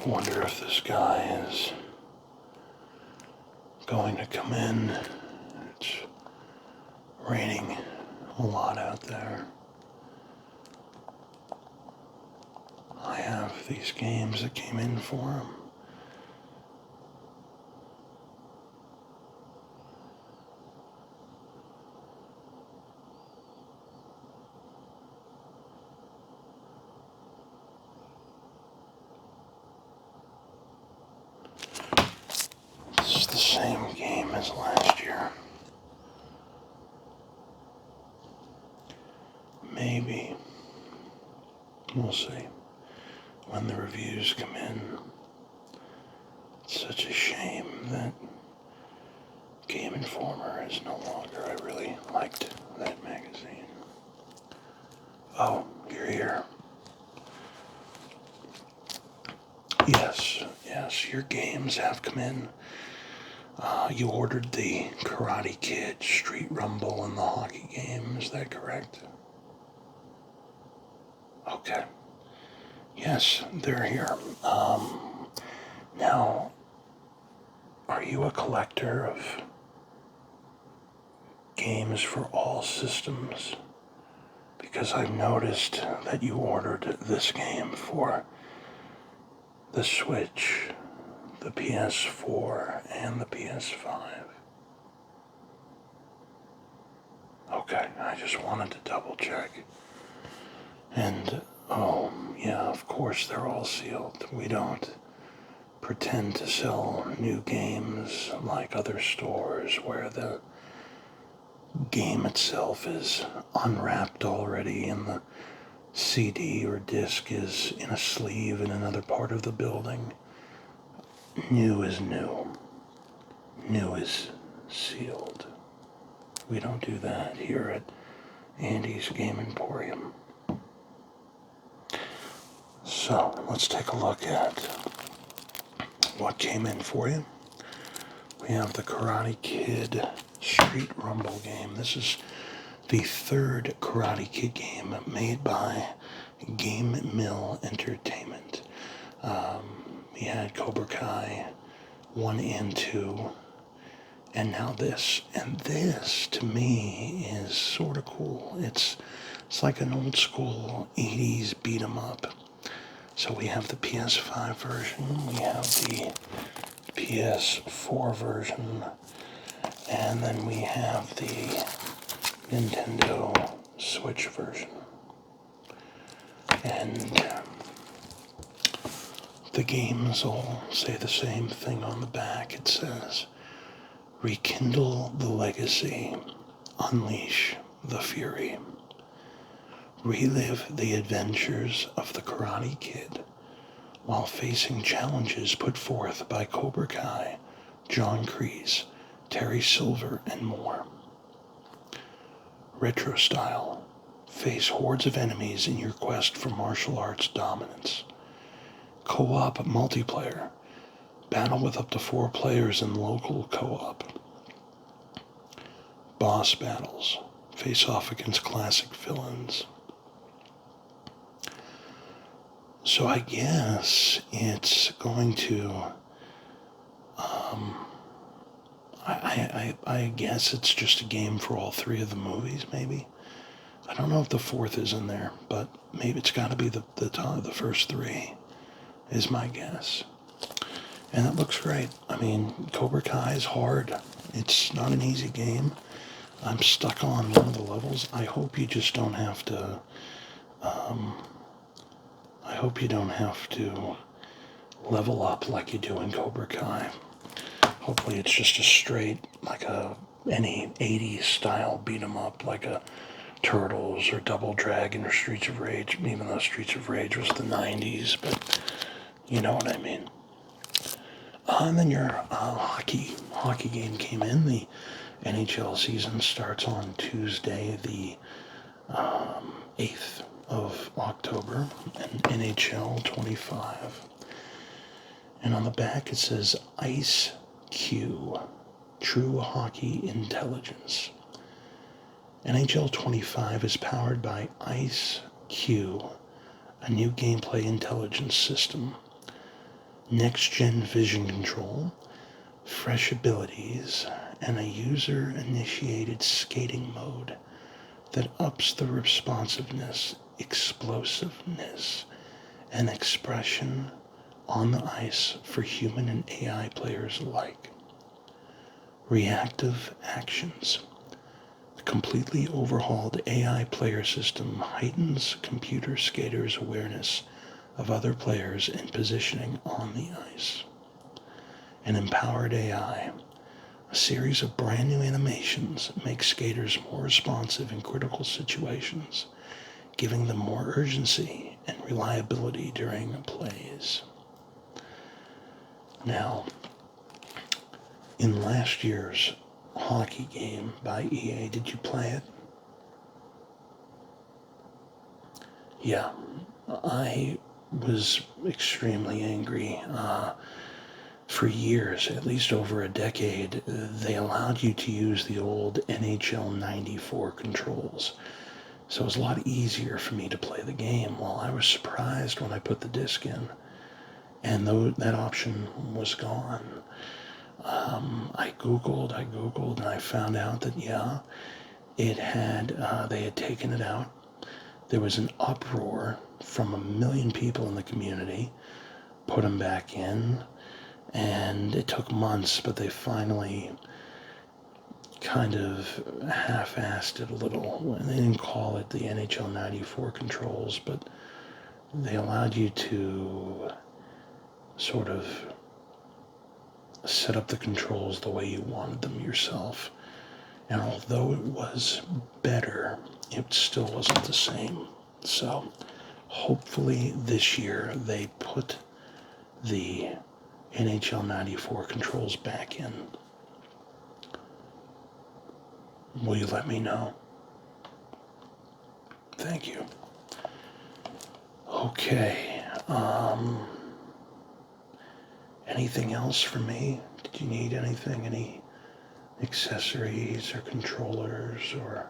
wonder if this guy is going to come in. It's raining a lot out there. I have these games that came in for him. It's the same game as last year. Maybe. We'll see when the reviews come in. It's such a shame that Game Informer is no longer. I really liked that magazine. Oh, you're here. Yes, your games have come in. You ordered the Karate Kid, Street Rumble, and the hockey game. Is that correct? Okay. Yes, they're here. Now, are you a collector of games for all systems? Because I've noticed that you ordered this game for the Switch, the PS4, and the PS5. Okay, I just wanted to double check. And, oh, yeah, of course they're all sealed. We don't pretend to sell new games like other stores where the game itself is unwrapped already and the CD or disc is in a sleeve in another part of the building. New is new. New is sealed. We don't do that here at Andy's Game Emporium. So, let's take a look at what came in for you. We have the Karate Kid Street Rumble game. This is the third Karate Kid game made by Game Mill Entertainment. We had Cobra Kai 1 and 2, and now this. And this, to me, is sort of cool. It's like an old school 80s beat 'em up. So we have the PS5 version, we have the PS4 version, and then we have the Nintendo Switch version. And the games all say the same thing on the back. It says, rekindle the legacy, unleash the fury. Relive the adventures of the Karate Kid while facing challenges put forth by Cobra Kai, John Kreese, Terry Silver, and more. Retro style. Face hordes of enemies in your quest for martial arts dominance. Co-op multiplayer. Battle with up to 4 players in local co-op. Boss battles. Face off against classic villains. So I guess it's going to, I guess it's just a game for all 3 of the movies, maybe. I don't know if the 4th is in there, but maybe it's got to be the first 3, is my guess. And it looks great. I mean, Cobra Kai is hard. It's not an easy game. I'm stuck on one of the levels. I hope you just don't have to, level up like you do in Cobra Kai. Hopefully it's just a straight, like any 80s style beat 'em up, like a Turtles or Double Dragon or Streets of Rage, even though Streets of Rage was the 90s, but you know what I mean. And then your hockey game came in. The NHL season starts on Tuesday, the 8th of October, and NHL 25. And on the back it says Ice Q, True Hockey Intelligence. NHL 25 is powered by Ice Q, a new gameplay intelligence system. next-gen vision control, fresh abilities, and a user-initiated skating mode that ups the responsiveness, explosiveness, and expression on the ice for human and AI players alike. Reactive actions. The completely overhauled AI player system heightens computer skaters' awareness of other players and positioning on the ice. An empowered AI. A series of brand new animations make skaters more responsive in critical situations, giving them more urgency and reliability during plays. Now, in last year's hockey game by EA, did you play it? Yeah, I was extremely angry. For years, at least over a decade, they allowed you to use the old NHL 94 controls. So it was a lot easier for me to play the game. Well, I was surprised when I put the disc in, and that option was gone. I Googled, and I found out that, yeah, they had taken it out. There was an uproar from 1 million people in the community, put them back in, and it took months, but they finally kind of half-assed it a little. They didn't call it the NHL 94 controls, but they allowed you to sort of set up the controls the way you wanted them yourself. And although it was better, it still wasn't the same. So hopefully this year they put the NHL 94 controls back in. Will you let me know? Thank you. Okay. Anything else for me? Did you need anything? Any accessories or controllers or...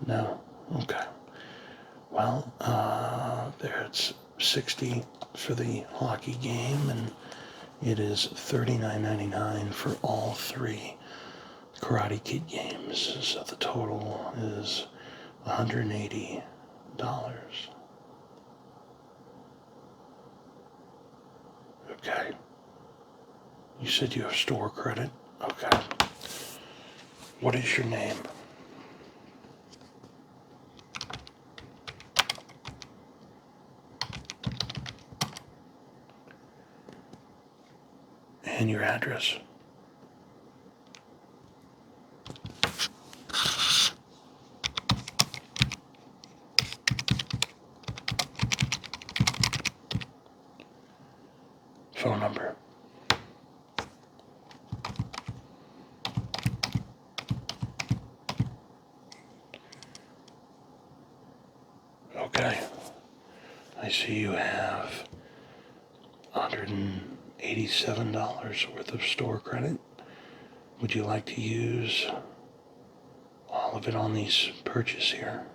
No? Okay. Well, there's $60 for the hockey game, and it is $39.99 for all 3 Karate Kid games. So the total is $180. Okay. You said you have store credit? Okay. What is your name? And your address? Phone number? Okay. I see you have $187 worth of store credit. Would you like to use all of it on these purchases here?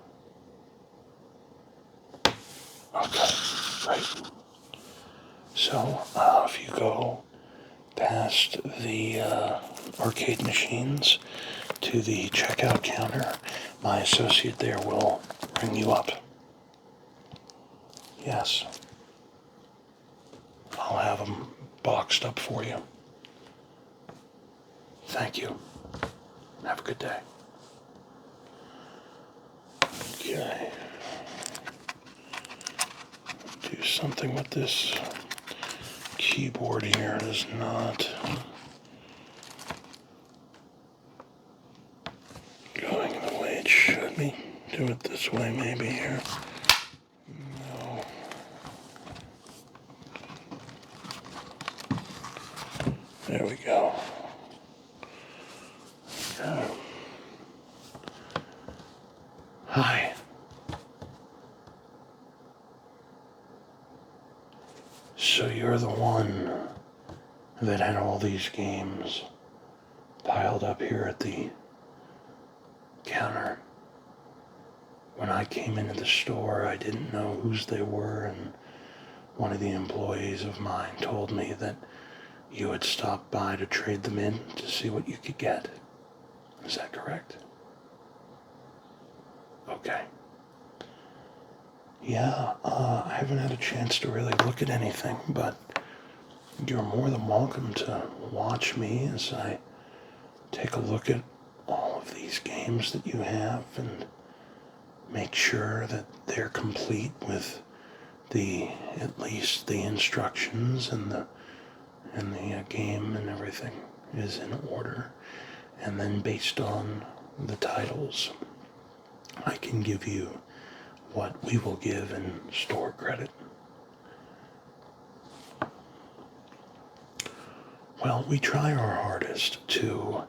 Okay, great. So, if you go past the arcade machines to the checkout counter, my associate there will ring you up. Yes. I'll have them boxed up for you. Thank you. Have a good day. Okay. Do something with this keyboard here. It is not going the way it should be. Do it this way maybe here. No. There we go. Okay. Hi. So you're the one that had all these games piled up here at the counter. When I came into the store, I didn't know whose they were and one of the employees of mine told me that you had stopped by to trade them in to see what you could get. Is that correct? Okay. Yeah, I haven't had a chance to really look at anything, but you're more than welcome to watch me as I take a look at all of these games that you have and make sure that they're complete with at least the instructions and the game and everything is in order. And then based on the titles, I can give you what we will give in store credit. Well, we try our hardest to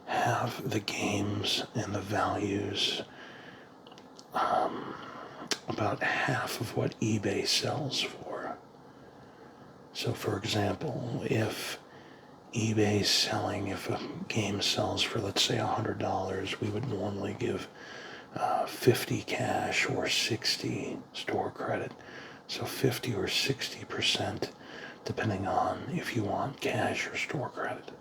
have the games and the values about half of what eBay sells for. So for example, if if a game sells for, let's say, $100, we would normally give 50 cash or 60 store credit. So 50 or 60%, depending on if you want cash or store credit.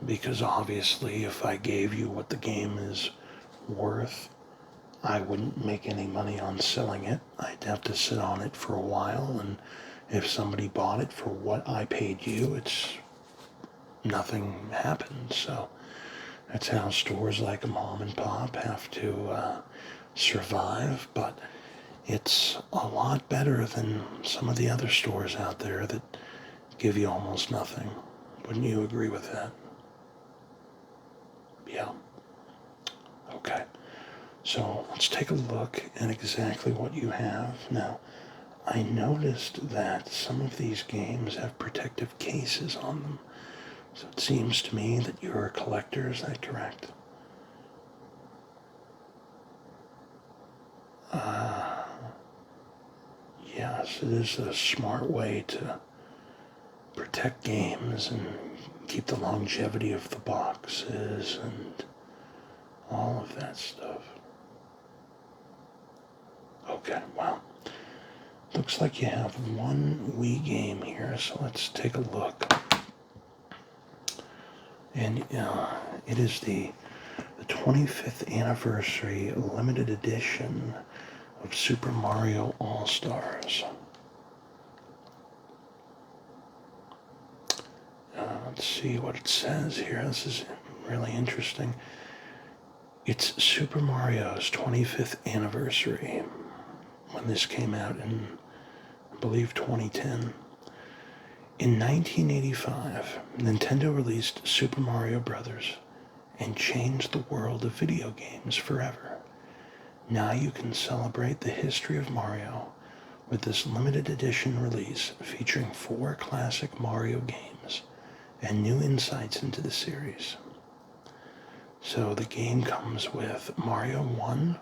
Because obviously, if I gave you what the game is worth, I wouldn't make any money on selling it. I'd have to sit on it for a while, and if somebody bought it for what I paid you, nothing happened. So that's how stores like a mom and pop have to survive. But it's a lot better than some of the other stores out there that give you almost nothing. Wouldn't you agree with that? Yeah. Okay. So let's take a look at exactly what you have. Now, I noticed that some of these games have protective cases on them. So it seems to me that you're a collector, is that correct? Yes, it is a smart way to protect games and keep the longevity of the boxes and all of that stuff. Okay, well, looks like you have one Wii game here, so let's take a look. And it is the 25th anniversary limited edition of Super Mario All-Stars. Let's see what it says here. This is really interesting. It's Super Mario's 25th anniversary when this came out in, I believe, 2010. In 1985, Nintendo released Super Mario Bros. And changed the world of video games forever. Now you can celebrate the history of Mario with this limited edition release featuring 4 classic Mario games and new insights into the series. So the game comes with Mario 1,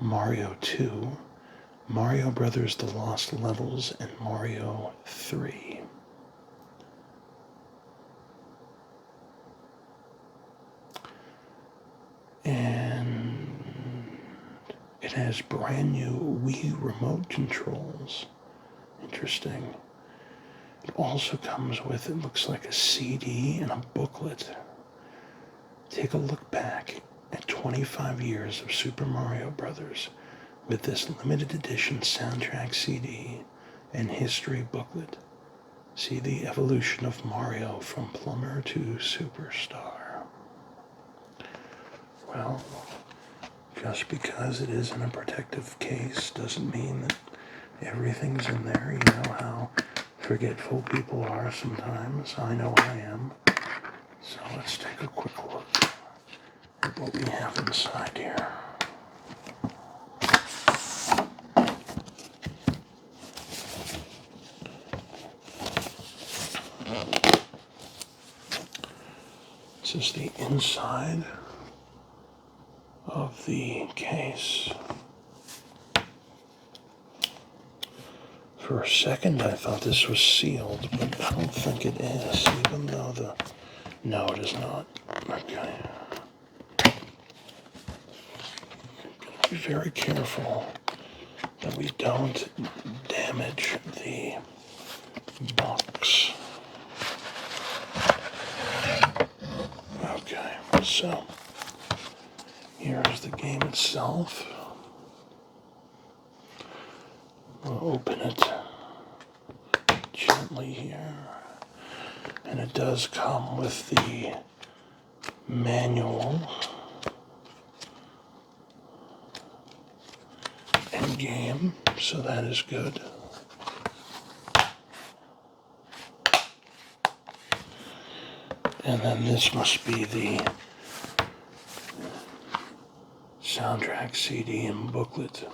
Mario 2, Mario Brothers The Lost Levels, and Mario 3. And it has brand new Wii remote controls. Interesting. It also comes with, it looks like, a CD and a booklet. Take a look back at 25 years of Super Mario Brothers with this limited edition soundtrack CD and history booklet. See the evolution of Mario from plumber to superstar. Well, just because it is in a protective case doesn't mean that everything's in there. You know how forgetful people are sometimes. I know I am. So let's take a quick look at what we have inside here. This is the inside of the case. For a second I thought this was sealed, but I don't think it is, even though no, it is not. Okay. Be very careful that we don't damage the box. Okay, so here's the game itself. We'll open it gently here. And it does come with the manual and game, so that is good. And then this must be the soundtrack CD and booklet.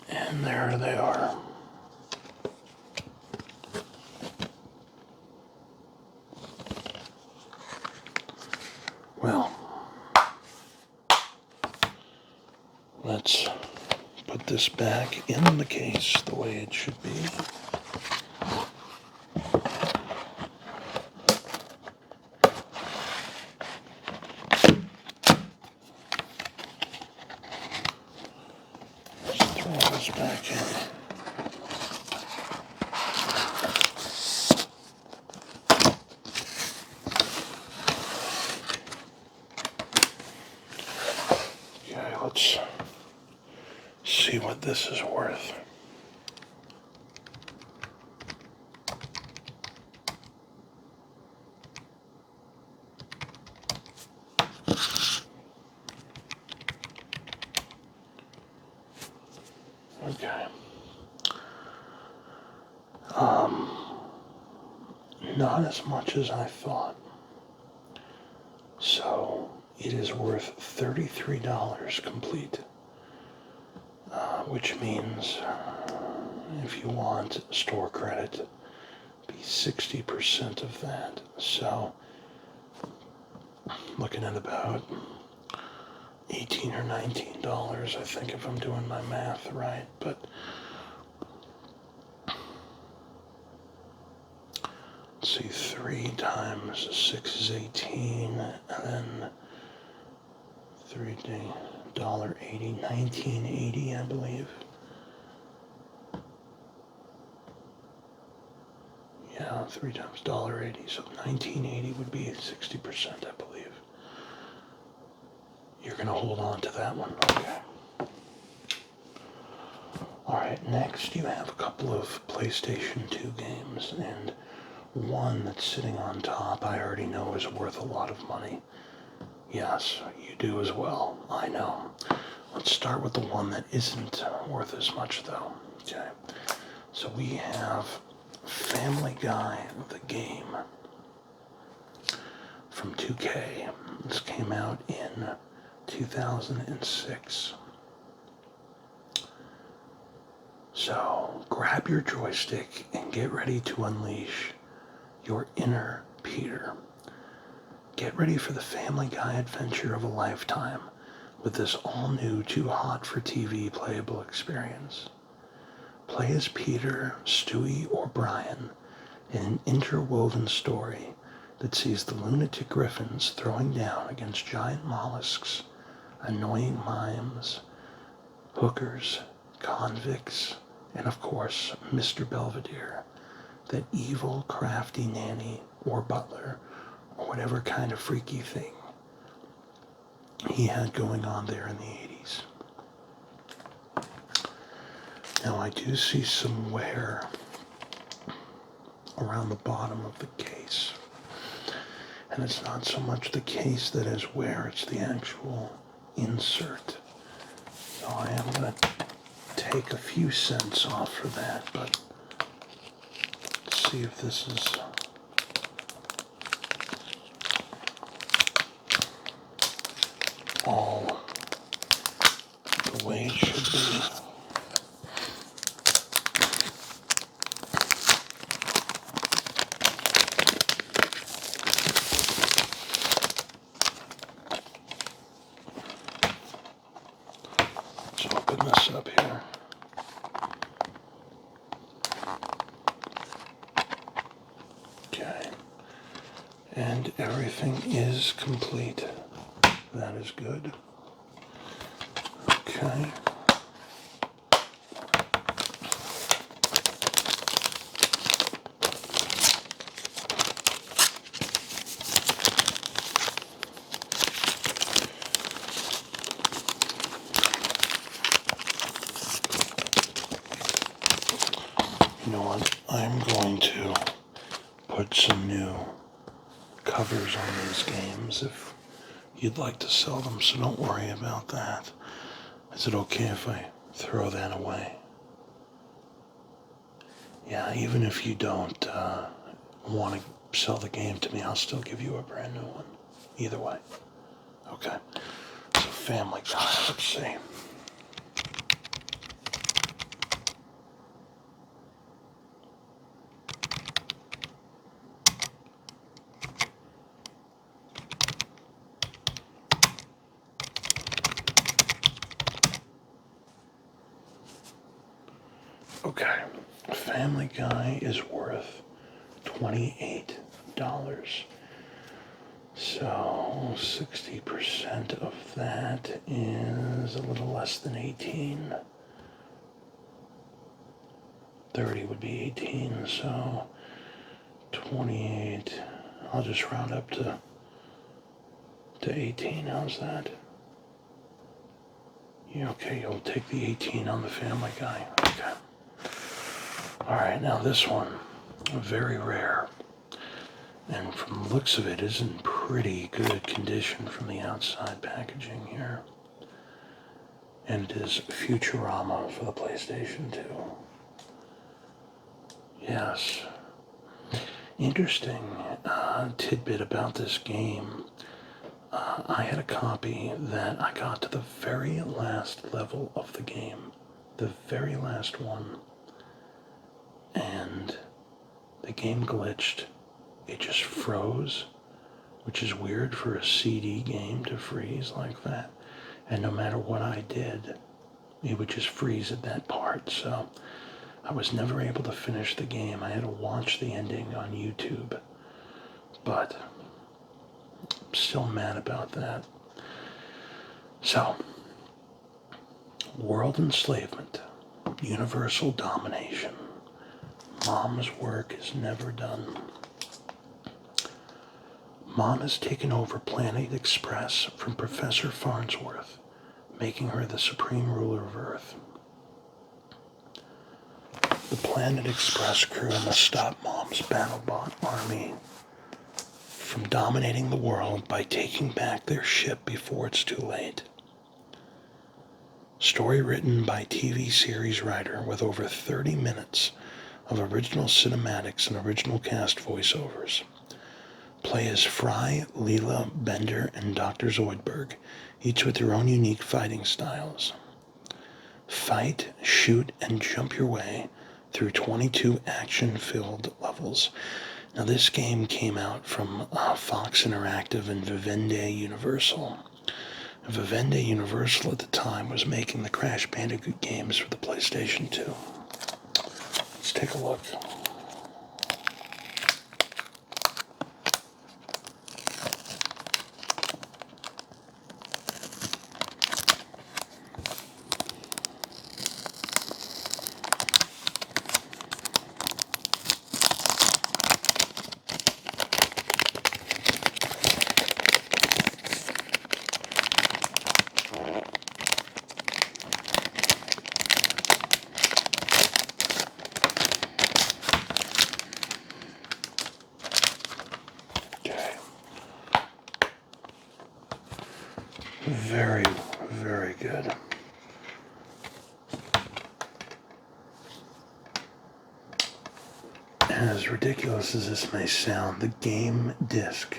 And there they are. Well, let's put this back in the case the way it should be. Let's throw this back in. Okay, let's see what this is worth. Okay. Not as much as I thought. So it is worth $33 complete, which means if you want store credit, be 60% of that. So looking at about $18 or $19, I think, if I'm doing my math right. But let's see, 3 times 6 is 18, and then $3.80, $19.80, I believe. Yeah, 3 times $1.80, so $19.80 would be 60%, I believe. You're gonna hold on to that one, okay? All right, next you have a couple of PlayStation 2 games, and one that's sitting on top I already know is worth a lot of money. Yes, you do as well, I know. Let's start with the one that isn't worth as much though, okay? So we have Family Guy, the game, from 2K. This came out in 2006. So grab your joystick and get ready to unleash your inner Peter. Get ready for the Family Guy adventure of a lifetime with this all-new Too Hot for TV playable experience. Play as Peter, Stewie, or Brian in an interwoven story that sees the lunatic griffins throwing down against giant mollusks, annoying mimes, hookers, convicts, and of course, Mr. Belvedere, that evil, crafty nanny or butler, or whatever kind of freaky thing he had going on there in the 80s. Now I do see some wear around the bottom of the case. And it's not so much the case that has wear, it's the actual insert. So I am going to take a few cents off for that, but let's see if this is all the way it should be. Let's open this up here. Okay. And everything is complete. That is good. Okay. You know what? I'm going to put some new covers on these games if you'd like to sell them, so don't worry about that. Is it okay if I throw that away? Yeah, even if you don't want to sell the game to me, I'll still give you a brand new one. Either way. Okay. So Family Guy, let's see. Okay, Family Guy is worth $28. So 60% of that is a little less than 18. 30 would be 18, so 28. I'll just round up to 18. How's that? Yeah, okay, you'll take the 18 on the Family Guy. Okay. All right, now this one, very rare. And from the looks of it, is in pretty good condition from the outside packaging here. And it is Futurama for the PlayStation 2. Yes. Interesting tidbit about this game. I had a copy that I got to the very last level of the game. The very last one. And the game glitched. It just froze, which is weird for a CD game to freeze like that. And no matter what I did, it would just freeze at that part. So I was never able to finish the game. I had to watch the ending on YouTube. But I'm still mad about that. So, world enslavement, universal domination. Mom's work is never done. Mom has taken over Planet Express from Professor Farnsworth, making her the supreme ruler of Earth. The Planet Express crew must stop Mom's BattleBot army from dominating the world by taking back their ship before it's too late. Story written by TV series writer with over 30 minutes of original cinematics and original cast voiceovers. Play as Fry, Leela, Bender, and Dr. Zoidberg, each with their own unique fighting styles. Fight, shoot, and jump your way through 22 action-filled levels. Now this game came out from Fox Interactive and Vivendi Universal. Vivendi Universal at the time was making the Crash Bandicoot games for the PlayStation 2. Let's take a look. Very, very good. As ridiculous as this may sound, the game disc,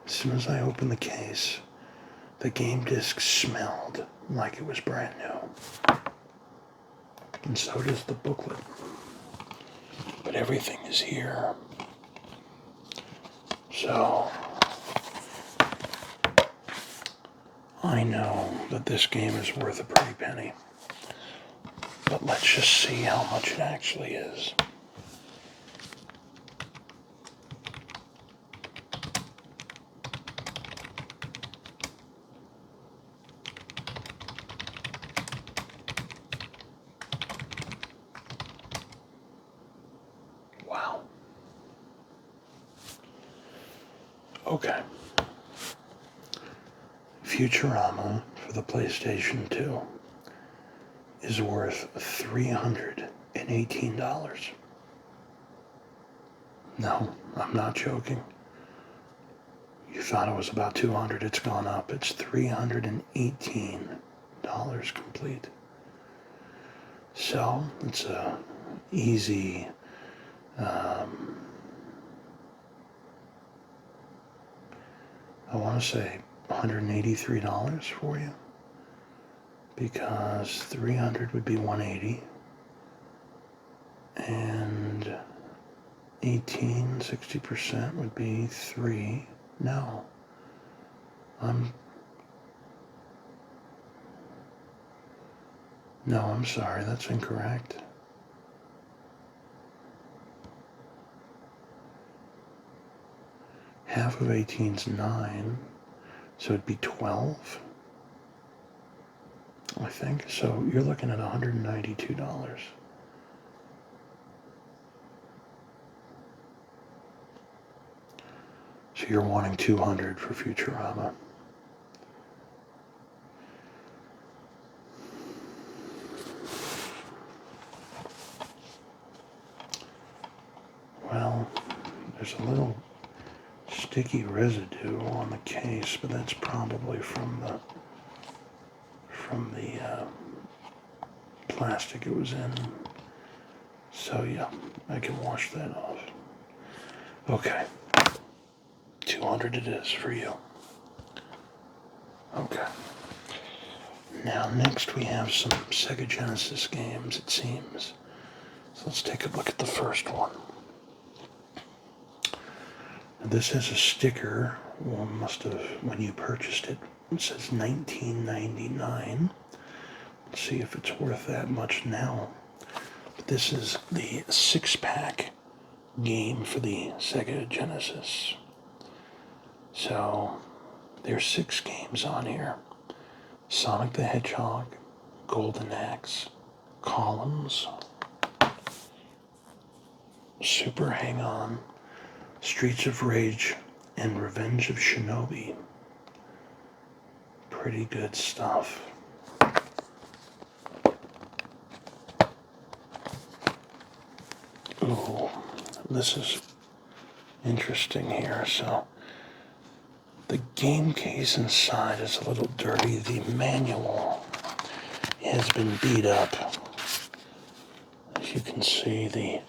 as soon as I opened the case, the game disc smelled like it was brand new. And so does the booklet. But everything is here. So I know that this game is worth a pretty penny, but let's just see how much it actually is. Okay. Futurama for the PlayStation 2 is worth $318. No, I'm not joking. You thought it was about 200, it's gone up. It's $318 complete. So, it's a easy I want to say $183 for you, because 300 would be 180 and 60% would be 3. No, I'm sorry, that's incorrect. Half of 18 is 9, so it'd be 12, I think. So you're looking at $192. So you're wanting 200 for Futurama. Well, there's a little sticky residue on the case, but that's probably from the plastic it was in. So yeah, I can wash that off. Okay, 200 it is for you. Okay. Now next we have some Sega Genesis games, it seems. So let's take a look at the first one. This has a sticker. One must have, when you purchased it, it says $19.99. Let's see if it's worth that much now. But this is the 6-pack game for the Sega Genesis. So there's 6 games on here: Sonic the Hedgehog, Golden Axe, Columns, Super Hang-On, Streets of Rage, and Revenge of Shinobi. Pretty good stuff. Ooh, this is interesting here. So the game case inside is a little dirty. The manual has been beat up. As you can see, the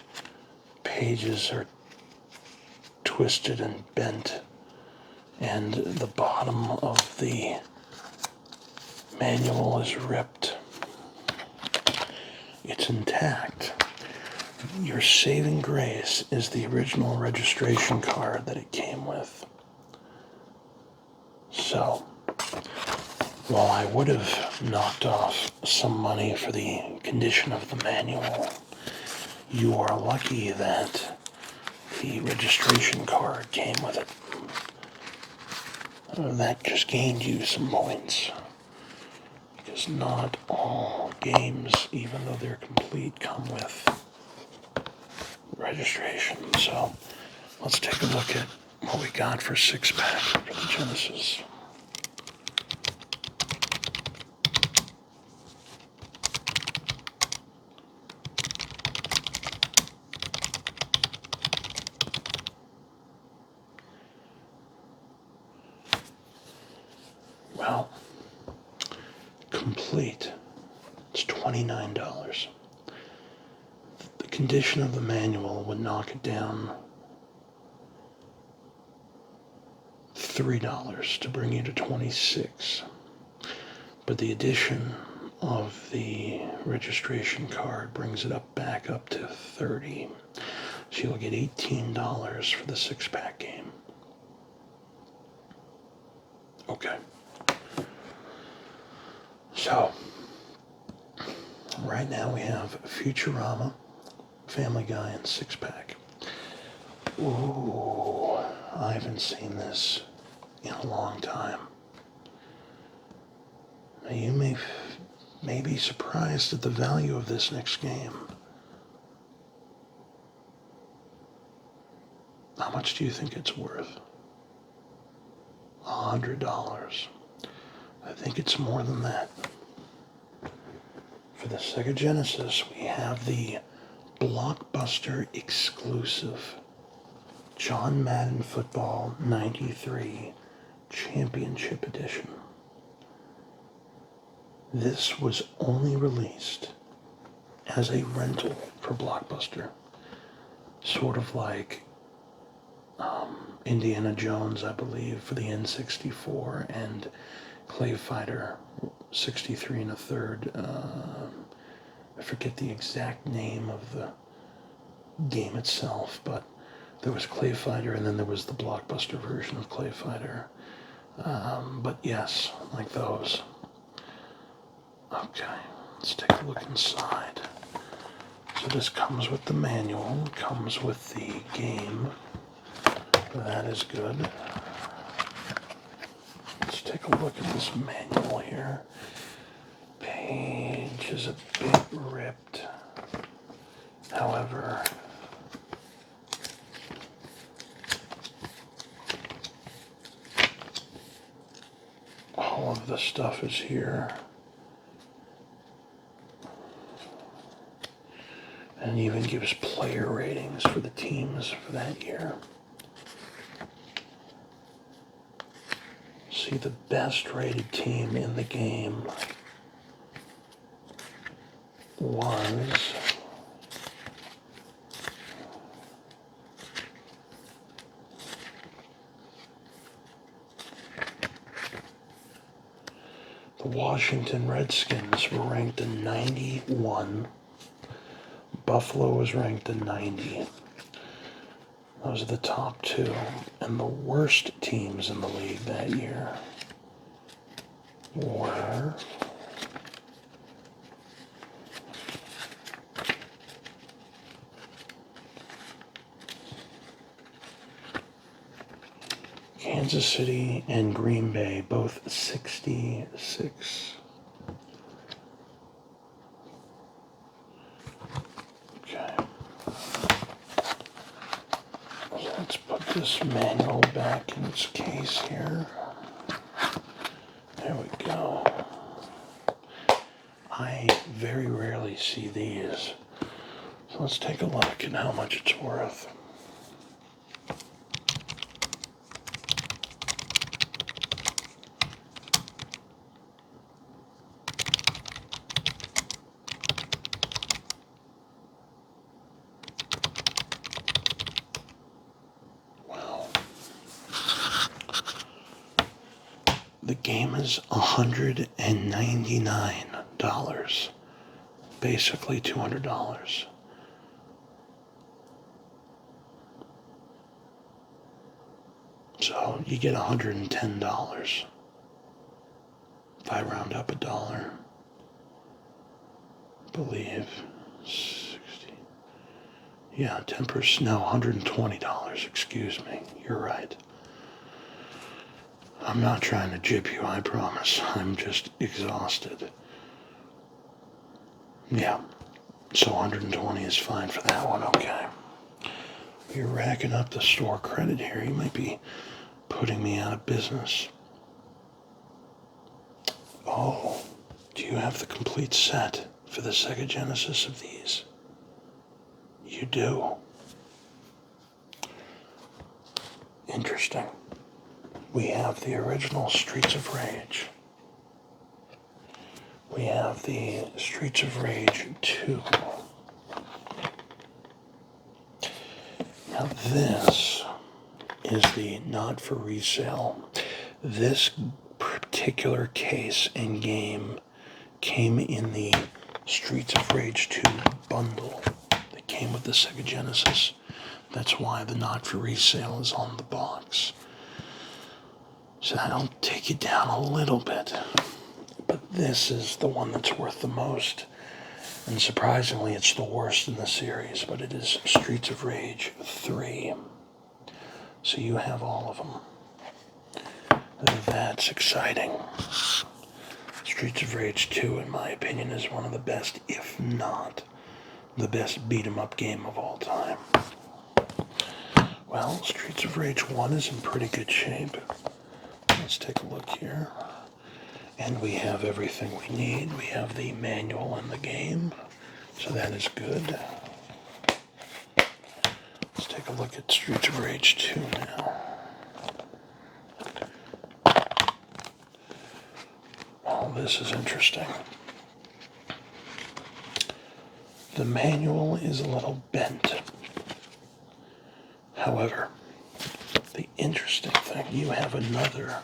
pages are twisted and bent, and the bottom of the manual is ripped. It's intact. Your saving grace is the original registration card that it came with. So, while I would have knocked off some money for the condition of the manual, you are lucky that the registration card came with it. That just gained you some points, because not all games, even though they're complete, come with registration. So let's take a look at what we got for 6-pack for the Genesis. Well, complete, it's $29. The condition of the manual would knock it down $3 to bring you to $26. But the addition of the registration card brings it back up to $30. So you'll get $18 for the 6-pack game. Okay. So, right now we have Futurama, Family Guy, and 6-pack. Ooh, I haven't seen this in a long time. Now you may be surprised at the value of this next game. How much do you think it's worth? $100. I think it's more than that. For the Sega Genesis, we have the Blockbuster exclusive John Madden Football 93 Championship Edition. This was only released as a rental for Blockbuster, sort of like Indiana Jones, I believe, for the N64, and Clay Fighter 63 and a third. I forget the exact name of the game itself, but there was Clay Fighter, and then there was the Blockbuster version of Clay Fighter. But yes, like those. Okay, let's take a look inside. So this comes with the manual, comes with the game. That is good. Let's take a look at this manual here. Page is a bit ripped. However, all of the stuff is here. And even gives player ratings for the teams for that year. See, the best rated team in the game was the Washington Redskins were ranked in 91. Buffalo was ranked in 90. Those are the top two. And the worst teams in the league that year were Kansas City and Green Bay, both 66. Okay. Let's put this manual back in its case here. There we go. I very rarely see these. So let's take a look at how much it's worth. The game is $199, basically $200. So you get $110 if I round up a dollar. I believe 60. Yeah, 10%. No, $120. Excuse me. You're right. I'm not trying to jip you, I promise. I'm just exhausted. Yeah, so 120 is fine for that one, okay. You're racking up the store credit here. You might be putting me out of business. Oh, do you have the complete set for the Sega Genesis of these? You do. Interesting. We have the original Streets of Rage. We have the Streets of Rage 2. Now this is the not for resale. This particular case and game came in the Streets of Rage 2 bundle that came with the Sega Genesis. That's why the not for resale is on the box. So that'll take you down a little bit. But this is the one that's worth the most. And surprisingly, it's the worst in the series, but it is Streets of Rage 3. So you have all of them. That's exciting. Streets of Rage 2, in my opinion, is one of the best, if not the best beat-em-up game of all time. Well, Streets of Rage 1 is in pretty good shape. let's take a look here. And we have everything we need. We have the manual and the game, so that is good. Let's take a look at Streets of Rage 2 now. Oh, this is interesting. The manual is a little bent. However, the interesting thing, you have another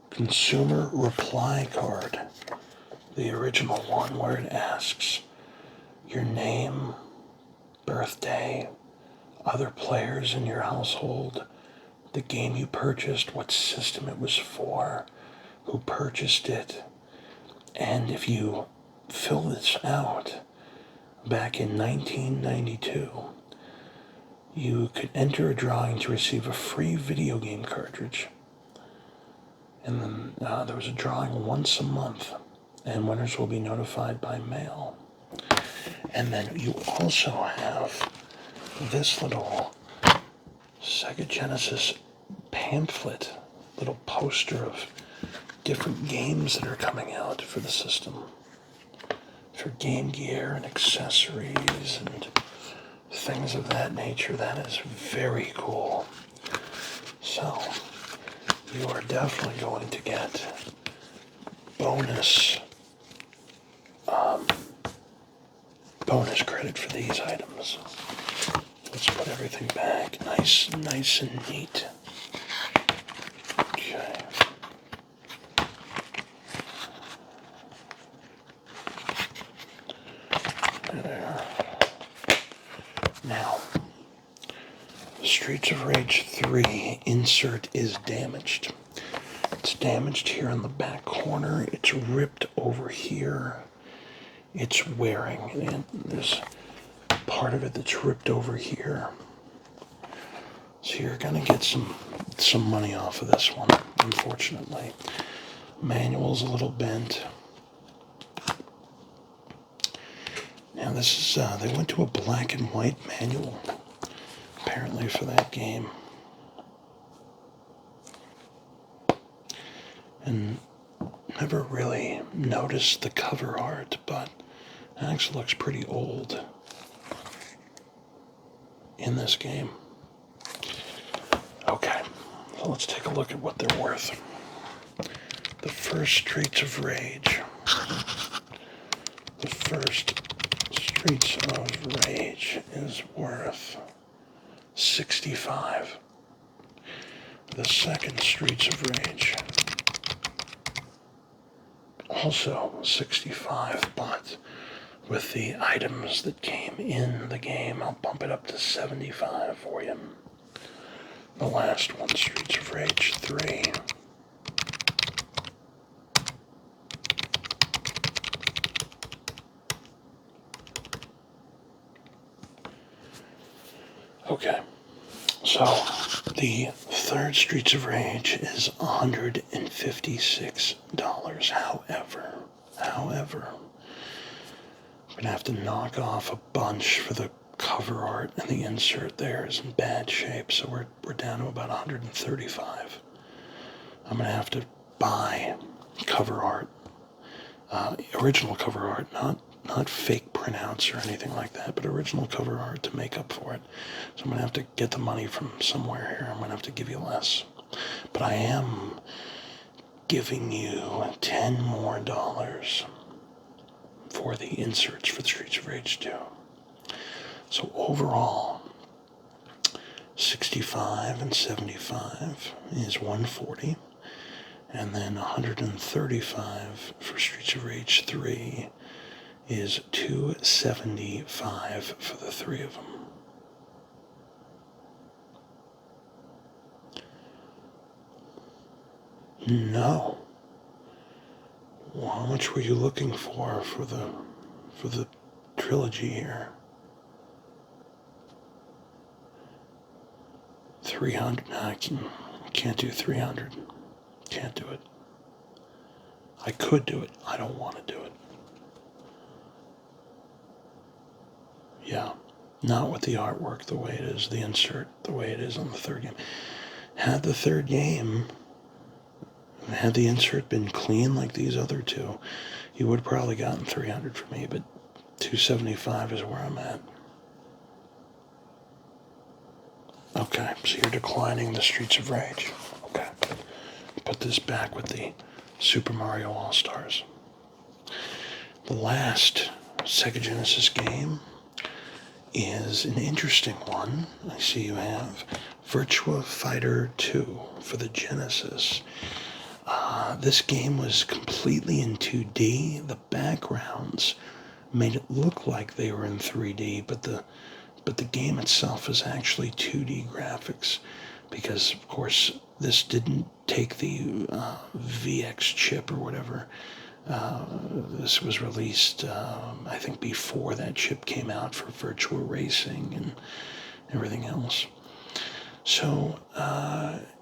consumer reply card, the original one, where it asks your name, birthday, other players in your household, the game you purchased, what system it was for, who purchased it, and if you fill this out back in 1992, you could enter a drawing to receive a free video game cartridge. And then there was a drawing once a month, and winners will be notified by mail. And then you also have this little Sega Genesis pamphlet, little poster of different games that are coming out for the system, for Game Gear and accessories and things of that nature. That is very cool. So you are definitely going to get bonus credit for these items. Let's put everything back nice and neat. Okay. There. Now, Streets of Rage 3 insert is damaged. It's damaged here in the back corner. It's ripped over here. It's wearing, and there's part of it that's ripped over here. So you're gonna get some money off of this one, unfortunately. Manual's a little bent. Now this is, they went to a black and white manual, apparently, for that game. And never really noticed the cover art, but it actually looks pretty old in this game. Okay, so let's take a look at what they're worth. The first Streets of Rage. The first Streets of Rage is worth $65. The second Streets of Rage, also $65, but with the items that came in the game, I'll bump it up to $75 for you. The last one, Streets of Rage 3. Okay, so the third Streets of Rage is $156. However, I'm gonna have to knock off a bunch for the cover art, and the insert there is in bad shape, so we're down to about $135. I'm gonna have to buy cover art, original cover art, not fake printouts or anything like that, but original cover art to make up for it. So I'm gonna have to get the money from somewhere here. I'm gonna have to give you less, but I am giving you $10 more for the inserts for the Streets of Rage 2. So overall, 65 and 75 is $140, and then 135 for Streets of Rage 3 is $275 for the three of them. No. Well, how much were you looking for the trilogy here? 300. No, I can't do 300. Can't do it. I could do it. I don't want to do it. Yeah, not with the artwork the way it is, the insert the way it is on the third game. Had the third game, had the insert been clean like these other two, you would have probably gotten 300 for me, but 275 is where I'm at. Okay, so you're declining the Streets of Rage. Okay. Put this back with the Super Mario All-Stars. The last Sega Genesis game is an interesting one. I see you have Virtua Fighter 2 for the Genesis. This game was completely in 2D. The backgrounds made it look like they were in 3D, but the game itself is actually 2D graphics because, of course, this didn't take the VX chip or whatever. This was released, I think, before that chip came out for Virtua Racing and everything else. So,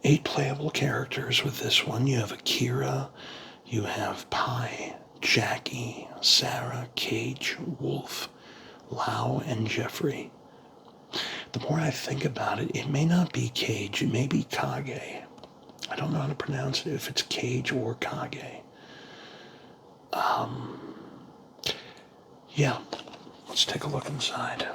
8 playable characters with this one. You have Akira, you have Pi, Jackie, Sarah, Cage, Wolf, Lau, and Jeffrey. The more I think about it, it may not be Cage, it may be Kage. I don't know how to pronounce it, if it's Cage or Kage. Yeah, let's take a look inside.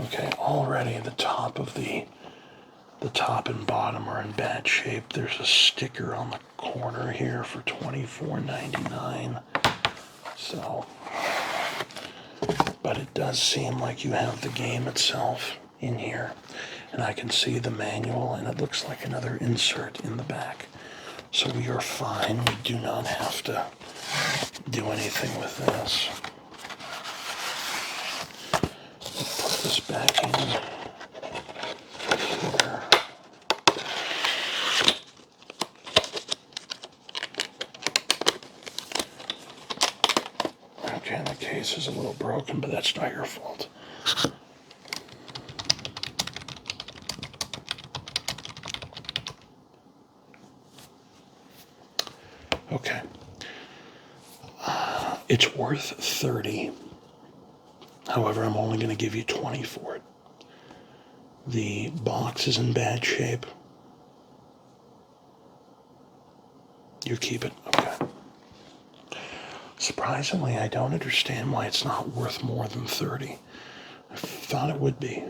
Okay, already the top and bottom are in bad shape. There's a sticker on the corner here for $24.99. So, but it does seem like you have the game itself in here. And I can see the manual, and it looks like another insert in the back. So we are fine. We do not have to do anything with this. Put this back in here. Okay, the case is a little broken, but that's not your fault. Okay. It's worth 30. However, I'm only going to give you 20 for it. The box is in bad shape. You keep it. Okay. Surprisingly, I don't understand why it's not worth more than 30. I thought it would be.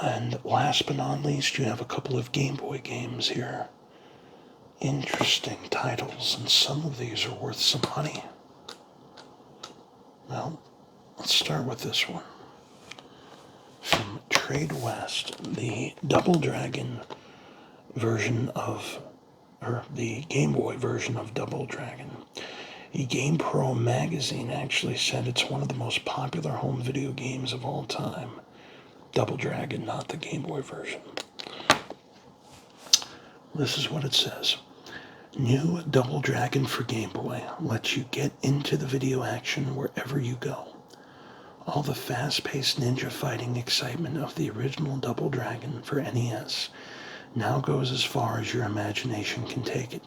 And last but not least, you have a couple of Game Boy games here. Interesting titles, and some of these are worth some money. Well, let's start with this one. From Trade West, the Double Dragon version of, or the Game Boy version of Double Dragon. Game Pro magazine actually said it's one of the most popular home video games of all time. Double Dragon, not the Game Boy version. This is what it says. New Double Dragon for Game Boy lets you get into the video action wherever you go. All the fast-paced ninja fighting excitement of the original Double Dragon for NES now goes as far as your imagination can take it.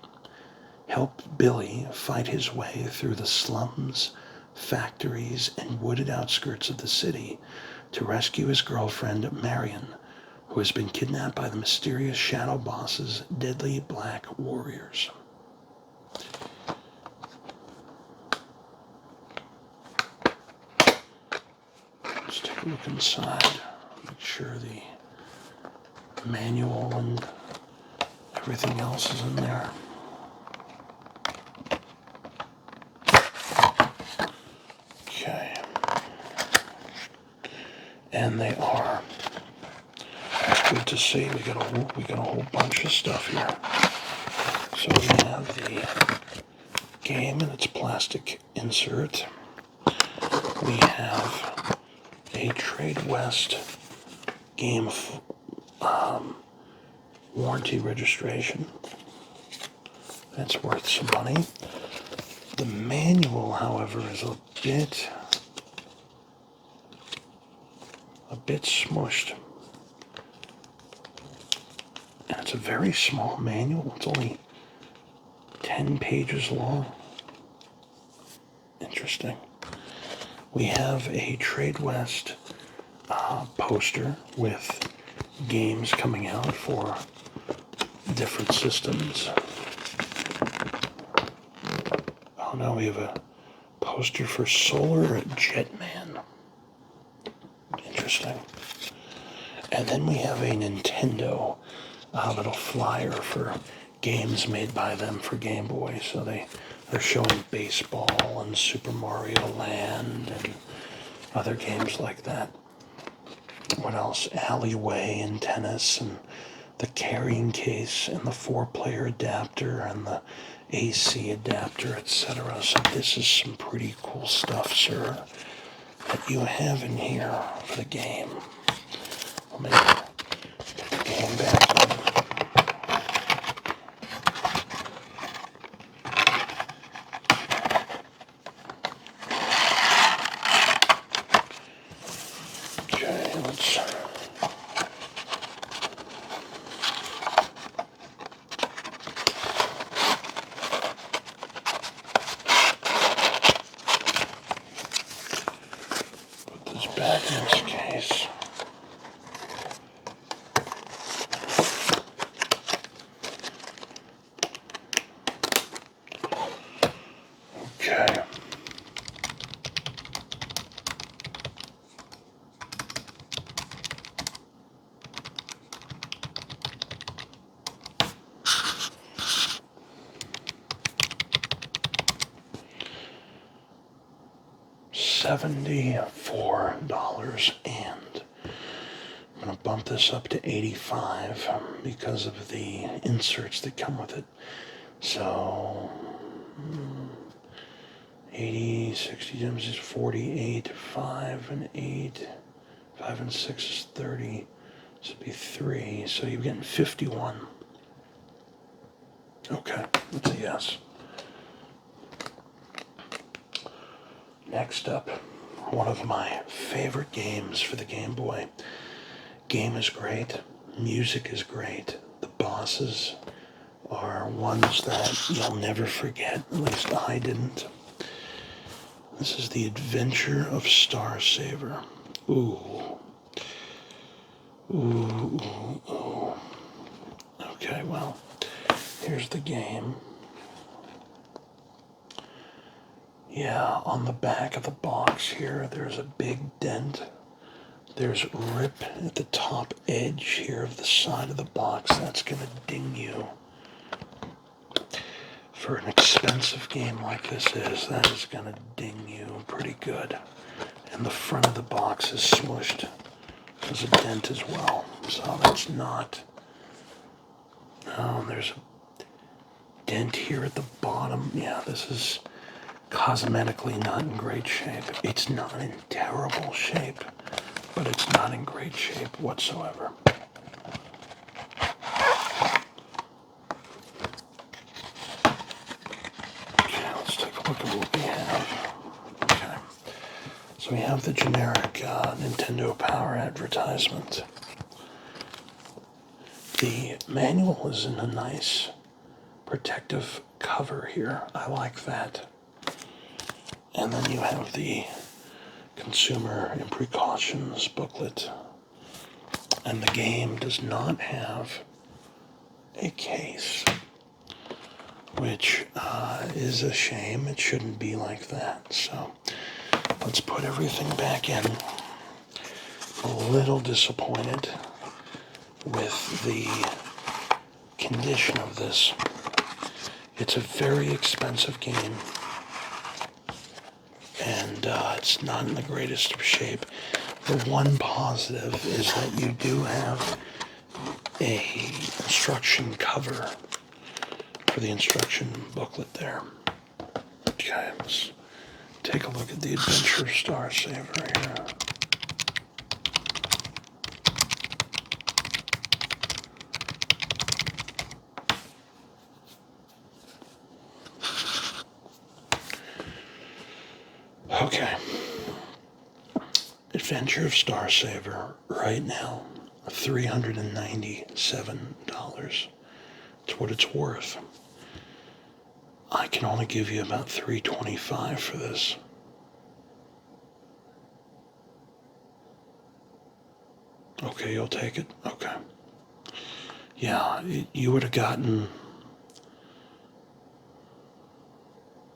Help Billy fight his way through the slums, factories, and wooded outskirts of the city to rescue his girlfriend, Marion, who has been kidnapped by the mysterious shadow boss's deadly black warriors. Let's take a look inside, make sure the manual and everything else is in there. Okay. And they are. It's good to see. We got a whole bunch of stuff here. So we have the game in its plastic insert. We have a Trade West game warranty registration. That's worth some money. The manual, however, is a bit smushed. And it's a very small manual. It's only 10 pages long. interesting. We have a Trade West poster with games coming out for different systems. Oh no, we have a poster for Solar Jetman. Interesting. And then we have a Nintendo little flyer for games made by them for Game Boy. So they're showing baseball and Super Mario Land and other games like that. What else? Alleyway and tennis and the carrying case and the 4-player adapter and the AC adapter, etc. So this is some pretty cool stuff, sir, that you have in here for the game. Let me get the game back in. Okay, let's... put this back in its case. Okay. $74, and I'm going to bump this up to $85 because of the inserts that come with it. So 80, 60 gems is 48, 5 and 8, 5 and 6 is 30. This would be 3, so you're getting 51. Okay, that's a yes. Next up, one of my favorite games for the Game Boy. Game is great, music is great, the bosses are ones that you'll never forget, at least I didn't. This is the Adventure of Star Saver. Ooh. Ooh, ooh, ooh. Okay, well, here's the game. Yeah, on the back of the box here, there's a big dent. There's rip at the top edge here of the side of the box. That's going to ding you. For an expensive game like this that is going to ding you pretty good. And the front of the box is smushed. There's a dent as well. So that's not... Oh, there's a dent here at the bottom. Yeah, this is cosmetically not in great shape. It's not in terrible shape, but it's not in great shape whatsoever. Okay, let's take a look at what we have. Okay, so we have the generic Nintendo Power advertisement. The manual is in a nice protective cover here. I like that. And then you have the consumer and precautions booklet. And the game does not have a case, which is a shame. It shouldn't be like that. So let's put everything back in. A little disappointed with the condition of this. It's a very expensive game, and it's not in the greatest of shape. The one positive is that you do have a instruction cover for the instruction booklet there. Okay, let's take a look at the Adventure of Star Saver here. Okay. Adventure of Star Saver right now, $397. It's what it's worth. I can only give you about $325 for this. Okay, you'll take it? Okay. Yeah, you would have gotten...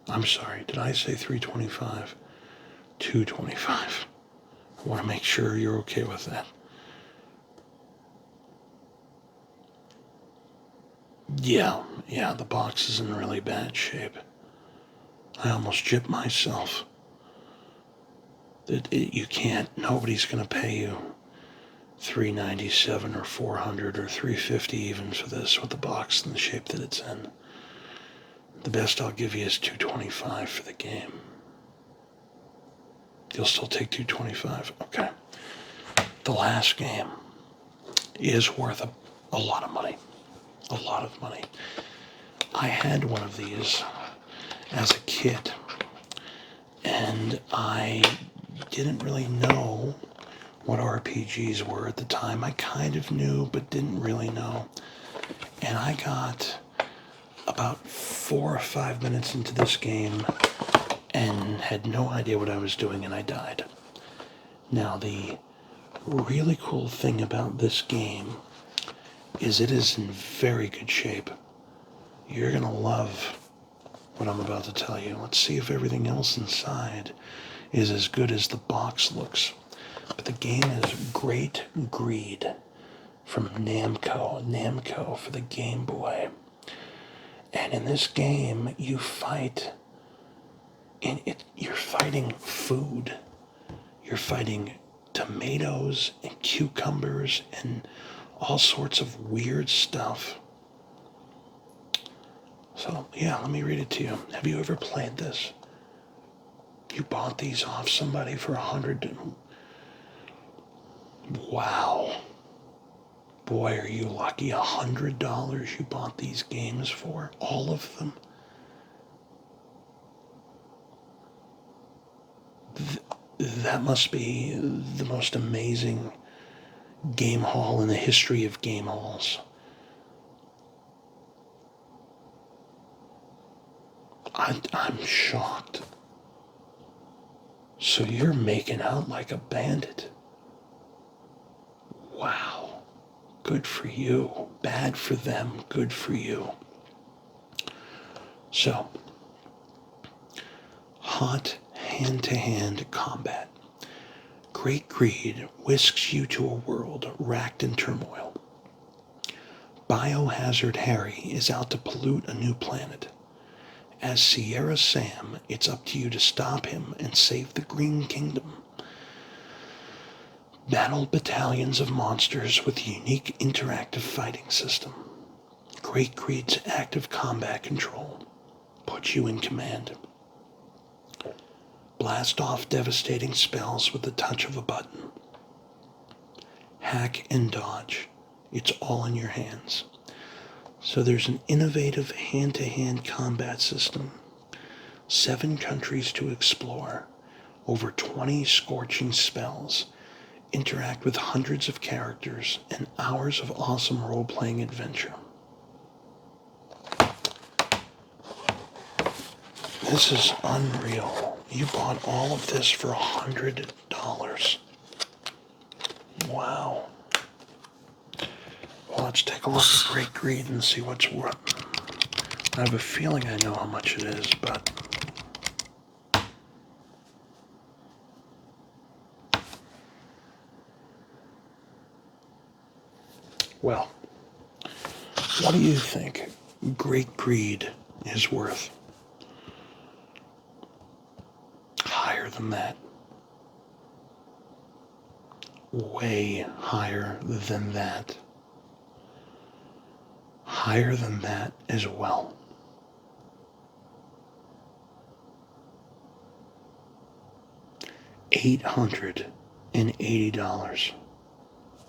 I'm sorry, did I say 325? 225. I want to make sure you're okay with that. Yeah, the box is in really bad shape. I almost gypped myself. You can't, nobody's going to pay you $397 or $400 or $350 even for this with the box in the shape that it's in. The best I'll give you is $225 for the game. You'll still take $225? Okay. The last game is worth a lot of money. A lot of money. I had one of these as a kid, and I didn't really know what RPGs were at the time. I kind of knew, but didn't really know. And I got about 4 or 5 minutes into this game and had no idea what I was doing, and I died. Now, the really cool thing about this game is it is in very good shape. You're going to love what I'm about to tell you. Let's see if everything else inside is as good as the box looks. But the game is Great Greed from Namco for the Game Boy. And in this game, you fight, you're fighting food. You're fighting tomatoes and cucumbers and all sorts of weird stuff. So, yeah, let me read it to you. Have you ever played this? You bought these off somebody for $100. Wow. Boy, are you lucky. $100 you bought these games for? All of them? That must be the most amazing game haul in the history of game halls. I'm shocked. So you're making out like a bandit. Wow. Good for you. Bad for them. Good for you. So, hot hand-to-hand combat. Great Greed whisks you to a world racked in turmoil. Biohazard Harry is out to pollute a new planet. As Sierra Sam, it's up to you to stop him and save the Green Kingdom. Battle battalions of monsters with a unique interactive fighting system. Great Greed's active combat control puts you in command. Blast off devastating spells with the touch of a button. Hack and dodge. It's all in your hands. So there's an innovative hand-to-hand combat system, 7 countries to explore, over 20 scorching spells, interact with hundreds of characters, and hours of awesome role-playing adventure. This is unreal. You bought all of this for $100. Wow. Well, let's take a look at Great Greed and see what's worth. I have a feeling I know how much it is, but... Well, what do you think Great Greed is worth? Higher than that. Way higher than that. Higher than that as well. $880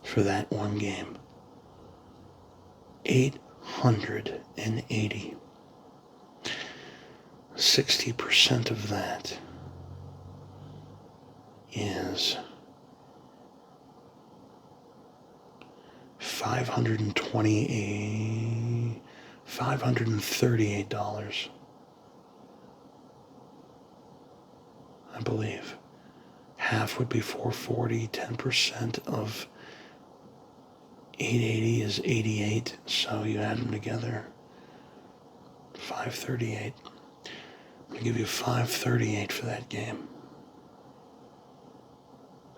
for that one game. $880. 60% of that is $538, I believe. Half would be $440, 10% of 880 is 88, so you add them together. 538. I'm going to give you 538 for that game.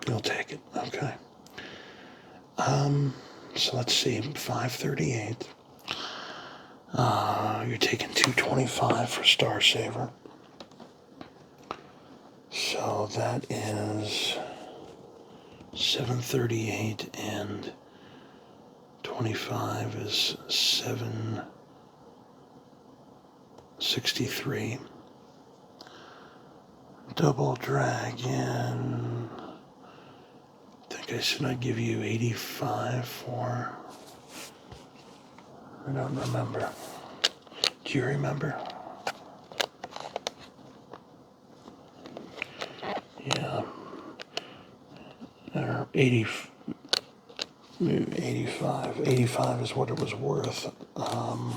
You'll take it, okay. So let's see, 538. You're taking 225 for Star Saver. So that is 738 and 25 is 763. Double Dragon. I think I said I'd give you 85 for. I don't remember. Do you remember? Yeah. 85. 85 is what it was worth. So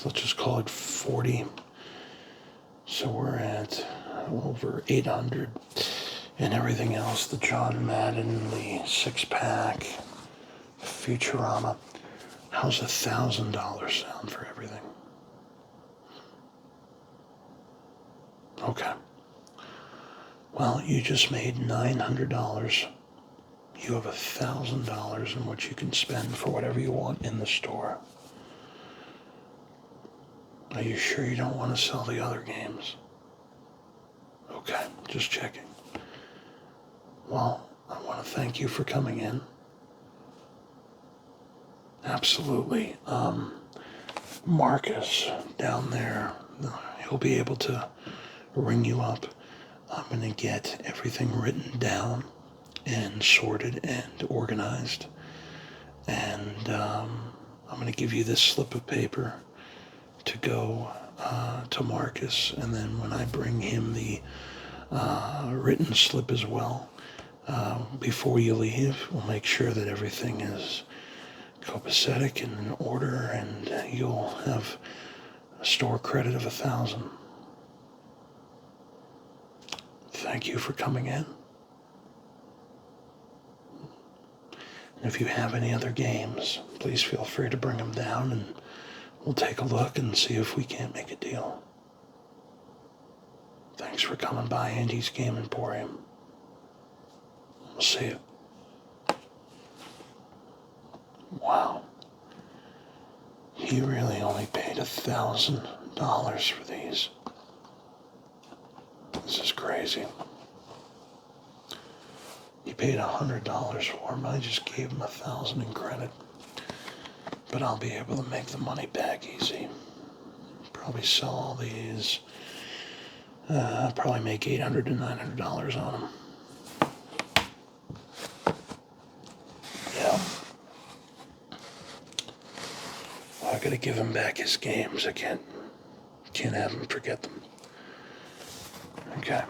let's just call it 40. So we're at over 800. And everything else, the John Madden, the six-pack, Futurama. How's $1,000 sound for everything? Okay. Well, you just made $900. You have $1,000 in which you can spend for whatever you want in the store. Are you sure you don't want to sell the other games? Okay, just checking. Well, I want to thank you for coming in. Absolutely. Marcus down there, he'll be able to ring you up. I'm going to get everything written down and sorted and organized. And I'm going to give you this slip of paper to go to Marcus. And then when I bring him the written slip as well, before you leave, we'll make sure that everything is copacetic and in order, and you'll have a store credit of 1,000. Thank you for coming in. And if you have any other games, please feel free to bring them down and we'll take a look and see if we can't make a deal. Thanks for coming by Andy's Game Emporium. We'll see you. Wow. He really only paid $1,000 for these. This is crazy. He paid $100 for them. I just gave him $1,000 in credit. But I'll be able to make the money back easy. Probably sell all these. Probably make $800 to $900 on them. Yeah. I gotta give him back his games. I can't have him forget them. Okay.